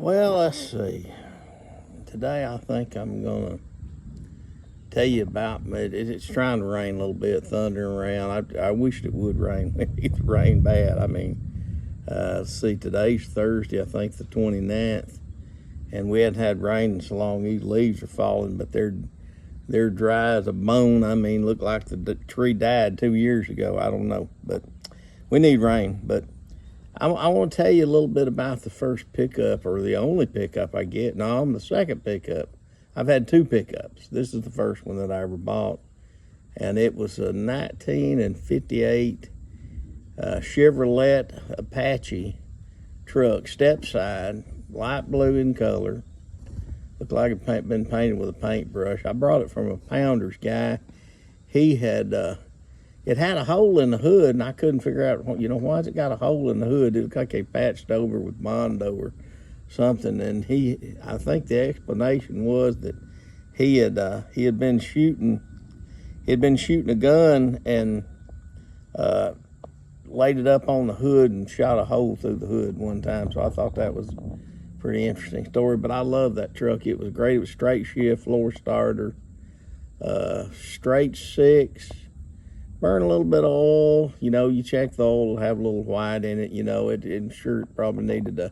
Well, let's see. Today I think I'm going to tell you about it's trying to rain a little bit, thundering around. I wished it would rain. We need to rain bad. Let's see, today's Thursday, I think the 29th, and we hadn't had rain in so long. These leaves are falling, but they're dry as a bone. Look like the tree died 2 years ago. I don't know, but we need rain. But I want to tell you a little bit about the first pickup, or the only pickup I get. No, I'm the second pickup. I've had two pickups. This is the first one that I ever bought, and it was a 1958 Chevrolet Apache truck, step side, light blue in color. Looked like it had been painted with a paintbrush. I brought it from a Pounders guy. He had it had a hole in the hood, and I couldn't figure out, why's it got a hole in the hood? It looked like they patched over with Bondo or something. And I think the explanation was that he had been shooting a gun and laid it up on the hood and shot a hole through the hood one time. So I thought that was a pretty interesting story. But I love that truck. It was great. It was straight shift, floor starter, straight six. Burn a little bit of oil. You check the oil, it'll have a little white in it. It sure it probably needed a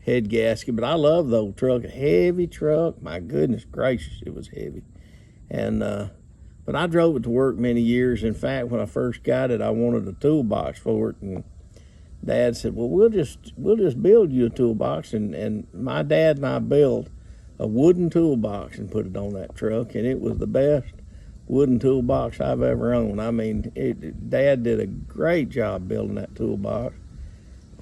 head gasket. But I love the old truck. A heavy truck. My goodness gracious, it was heavy. And but I drove it to work many years. In fact, when I first got it, I wanted a toolbox for it, and Dad said, "Well, we'll just build you a toolbox." And my dad and I built a wooden toolbox and put it on that truck, and it was the best wooden toolbox I've ever owned. Dad did a great job building that toolbox,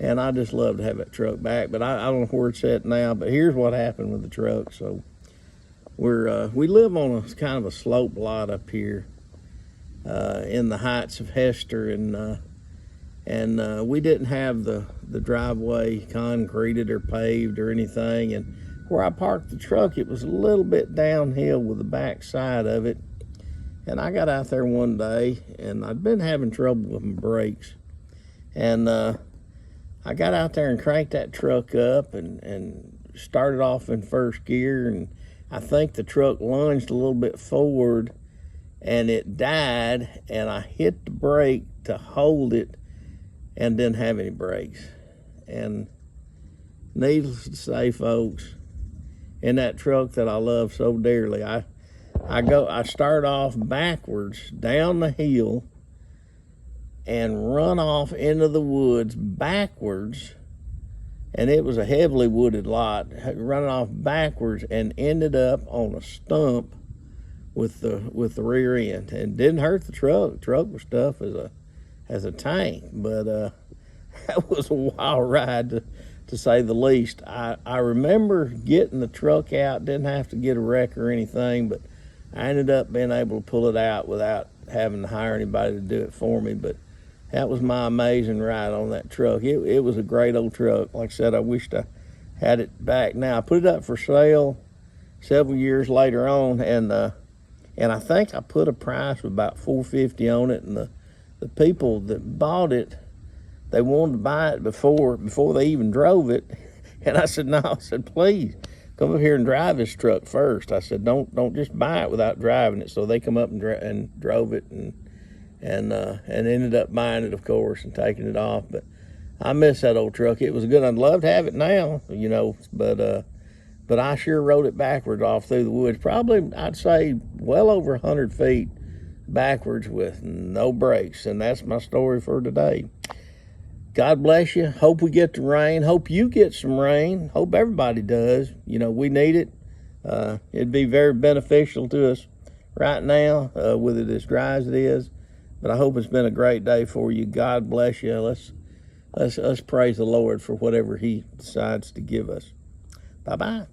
and I just love to have that truck back. But I don't know where it's at now. But here's what happened with the truck. So we live on a kind of a slope lot up here in the heights of Hester, and we didn't have the driveway concreted or paved or anything. And where I parked the truck, it was a little bit downhill with the back side of it. And I got out there one day, and I'd been having trouble with my brakes. And I got out there and cranked that truck up and started off in first gear. And I think the truck lunged a little bit forward, and it died. And I hit the brake to hold it and didn't have any brakes. And needless to say, folks, in that truck that I love so dearly, I start off backwards down the hill and run off into the woods backwards, and it was a heavily wooded lot, running off backwards, and ended up on a stump with the rear end, and didn't hurt the truck. The truck was tough as a tank, but that was a wild ride to say the least. I remember getting the truck out, didn't have to get a wreck or anything, but I ended up being able to pull it out without having to hire anybody to do it for me. But that was my amazing ride on that truck. It was a great old truck. Like I said, I wished I had it back now. I put it up for sale several years later on, and I think I put a price of about $450 on it. And the people that bought it, they wanted to buy it before they even drove it. And I said, no. I said, please come up here and drive this truck first. I said, don't just buy it without driving it. So they come up and drove it and ended up buying it, of course, and taking it off. But I miss that old truck. It was good. I'd love to have it now, but I sure rode it backwards off through the woods. Probably, I'd say, well over 100 feet backwards with no brakes. And that's my story for today. God bless you. Hope we get the rain. Hope you get some rain. Hope everybody does. We need it. It'd be very beneficial to us right now with it as dry as it is. But I hope it's been a great day for you. God bless you. Let's praise the Lord for whatever He decides to give us. Bye-bye.